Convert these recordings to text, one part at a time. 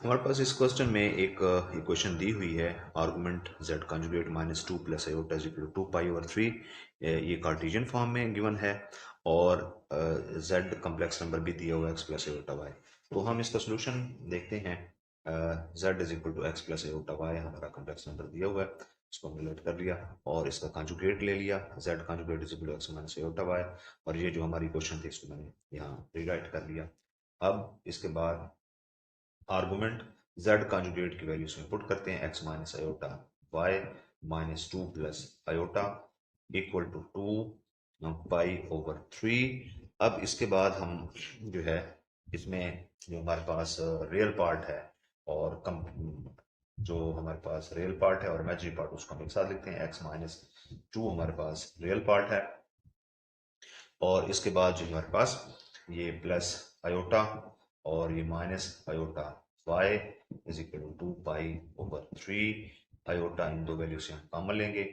हमारे पास इस क्वेश्चन में एक इक्वेशन दी हुई है argument z conjugate minus two plus iota is equal to pi over three. ये कार्टेशियन फॉर्म में गिवन है और z कम्प्लेक्स नंबर भी दिया हुआ है x प्लस आयोटा y। तो हम इसका सोल्यूशन देखते हैं। z is equal to x plus iota y हमारा कम्प्लेक्स नंबर दिया हुआ है, इसको हमने लेट कर लिया और इसका कंजुगेट ले लिया z conjugate is equal to x minus iota y। और ये जो हमारी इक्वेशन थी इसको मैंने यहाँ रीराइट कर लिया। अब इसके बाद आर्गुमेंट z कंजुगेट की वैल्यू इसमें पुट करते हैं x minus iota y minus two plus iota equal to two pi over three. अब इसके बाद हम जो है इसमें जो हमारे पास रियल पार्ट है और कम जो हमारे पास रियल पार्ट है और इमेजिनरी पार्ट उसको हम एक साथ लिखते हैं। x माइनस टू हमारे पास रियल पार्ट है और इसके बाद जो हमारे पास ये प्लस आयोटा और ये minus iota y is equal to two pi over three. Iota इन दो वैल्यू से हम कॉमन लेंगे।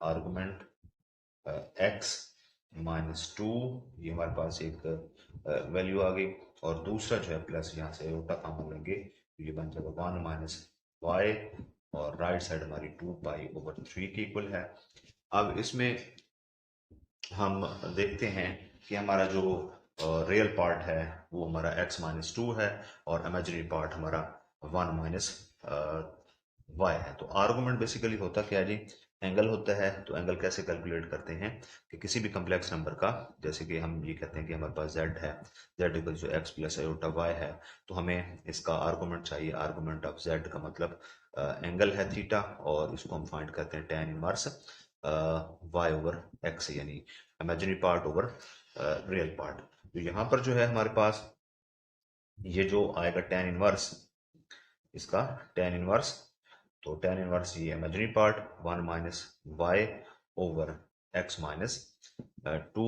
आर्गुमेंट x माइनस टू ये हमारे पास एक वैल्यू आ गई और दूसरा जो है प्लस यहाँ से आयोटा कॉमन लेंगे तो ये बन जाएगा वन माइनस वाई और राइट साइड हमारी टू पाई ओवर थ्री की इक्वल है। अब इसमें हम देखते हैं कि हमारा जो रियल पार्ट है वो हमारा x माइनस टू है और इमेजिनरी पार्ट हमारा वन माइनस वाई है। तो आर्गुमेंट बेसिकली होता क्या है जी, एंगल होता है। तो एंगल कैसे कैलकुलेट करते हैं कि किसी भी कम्प्लेक्स नंबर का, जैसे कि हम ये कहते हैं कि हमारे पास z है, z इक्वल जो x प्लस आयोटा y है, तो हमें इसका आर्गुमेंट चाहिए। आर्गुमेंट ऑफ z का मतलब एंगल है थीटा और इसको हम फाइंड करते हैं tan inverse y over x, यानी imaginary part over real part. तो यहाँ पर जो है हमारे पास ये जो आएगा tan इनवर्स, इसका tan इनवर्स, तो tan इनवर्स ये imaginary part one minus y over x minus two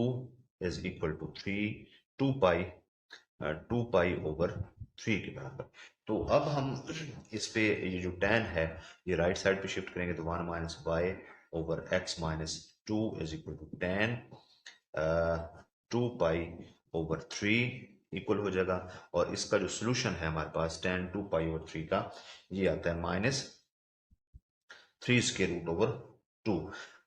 is equal to three, two pi over three के बराबर। तो अब हम इस पे ये जो tan है ये राइट साइड पे शिफ्ट करेंगे तो one minus y over x minus two is equal to tan two pi over three equal हो जाएगा। और इसका जो सोल्यूशन है हमारे पास tan two pi over three का ये आता है minus three square root over two.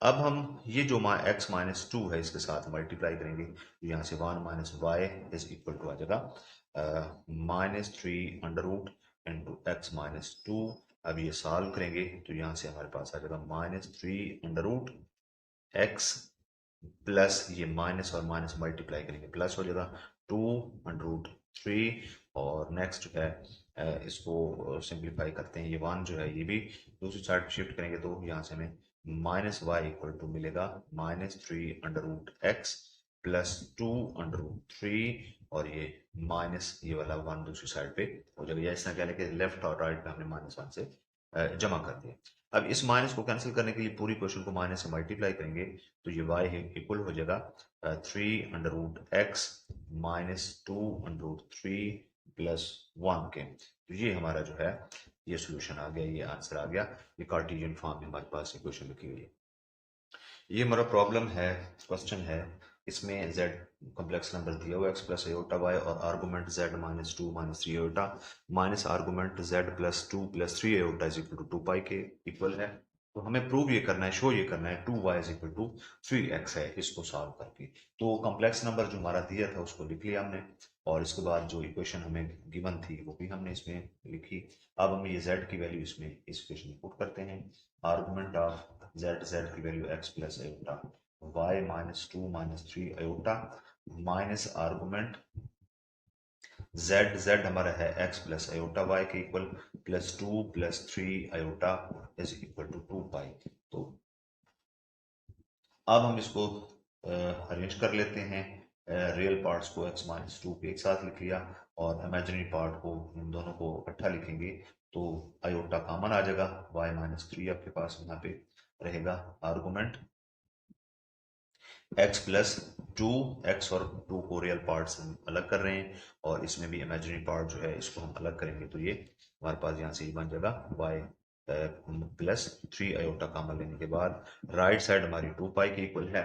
अब हम ये जो x माइनस टू है इसके साथ मल्टीप्लाई करेंगे तो यहाँ से one minus Y is equal to आ जाएगा minus three under root into X minus two. अब ये सॉल्व करेंगे तो यहाँ से हमारे पास आ जाएगा minus three under root x plus ये माइनस और माइनस मल्टीप्लाई करेंगे प्लस हो जाएगा टू अंडर रूट थ्री। और नेक्स्ट जो है इसको सिंप्लीफाई करते हैं, ये वन जो है ये भी दूसरी साइड शिफ्ट करेंगे तो यहाँ से हमें माइनस वाई इक्वल टू मिलेगा minus three under root x plus two under root three और ये माइनस ये वाला वन दूसरी साइड पे हो जाएगा। या इस तरह कह लें कि लेफ्ट और राइट पे हमने माइनस वन से जमा कर दिया। अब इस माइनस को कैंसिल करने के लिए पूरी क्वेश्चन को माइनस से मल्टीप्लाई करेंगे तो ये y इक्वल हो जाएगा three under root x minus two under root three plus one के। तो ये हमारा जो है ये सोल्यूशन आ गया, ये आंसर आ गया। ये कार्टेशियन फॉर्म में हमारे पास इक्वेशन लिखी हुई है। ये हमारा प्रॉब्लम है, क्वेश्चन है। इसमें z कॉम्प्लेक्स नंबर दिया हुआ x प्लस आयोटा y और argument z minus two minus three iota minus argument z plus two plus three iota is equal to two pi के इक्वल है। तो हमें प्रूव ये करना है, शो ये करना है two y is equal to three x है, इसको सॉल्व करके। तो कॉम्प्लेक्स नंबर जो हमारा दिया था उसको लिख लिया हमने और इसके बाद जो इक्वेशन हमें गिवन थी वो भी हमने इसमें लिखी। अब हम ये z की वैल्यू इसमें इस इक्वेशन में पुट करते हैं। आर्गुमेंट ऑफ z की value x plus iota y minus two minus three iota minus argument z हमारा है x प्लस आयोटा y के equal plus two plus three iota is equal to two pi. तो अब हम इसको arrange कर लेते हैं। रियल पार्ट्स को x माइनस टू के एक साथ लिख लिया और इमेजिनरी पार्ट को इन दोनों को इकट्ठा लिखेंगे तो आयोटा कॉमन आ जाएगा, y माइनस थ्री आपके पास यहाँ पे रहेगा। Argument x plus two, x और टू को रियल पार्ट्स हम अलग कर रहे हैं और इसमें भी इमेजिनरी पार्ट जो है इसको हम अलग करेंगे तो ये हमारे पास यहाँ से ही बन जाएगा y plus three iota common लेने के बाद राइट साइड हमारी टू पाई की इक्वल है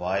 y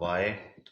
y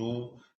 2،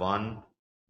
1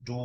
2،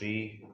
3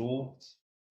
2،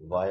y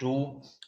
2،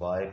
y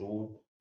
2،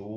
2،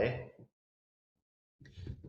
y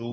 2.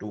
2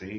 3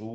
2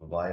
y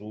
2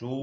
2.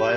y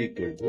equal to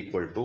equal to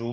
2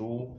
2،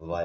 y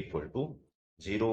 equal to 0.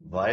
y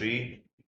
3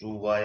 2y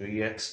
3x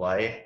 y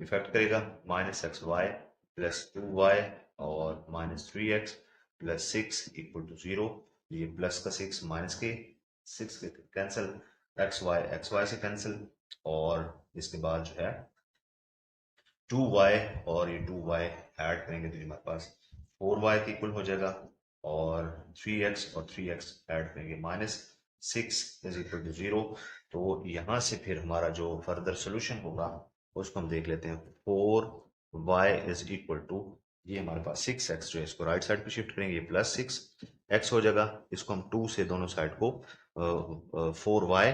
effect करेगा minus x y plus 2y और minus 3x plus 6 equal to 0। ये plus का 6 minus के 6 के cancel, x Y से cancel, और इसके बाद जो है 2y और ये 2y ऐड करेंगे तो हमारे पास 4y के इक्वल हो जाएगा, और 3x और 3x ऐड करेंगे माइनस 6 इज इक्वल टू 0। तो यहाँ से फिर हमारा जो फर्दर सोल्यूशन होगा उसको हम देख लेते हैं। 4y इज इक्वल टू, ये हमारे पास 6x जो है इसको राइट साइड पे शिफ्ट करेंगे, ये प्लस 6x हो जाएगा। इसको हम 2 से दोनों साइड को 4y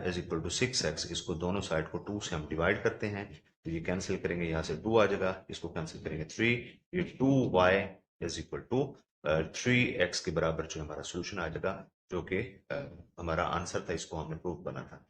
is equal to 6x, इसको दोनों साइड को 2 से हम डिवाइड करते हैं तो ये कैंसिल करेंगे, यहाँ से 2 आ जाएगा, इसको कैंसिल करेंगे 3, ये 2y is equal to 3x के बराबर जो हमारा सोल्यूशन आ जाएगा, जो कि हमारा आंसर था, इसको हमने प्रूव करना था।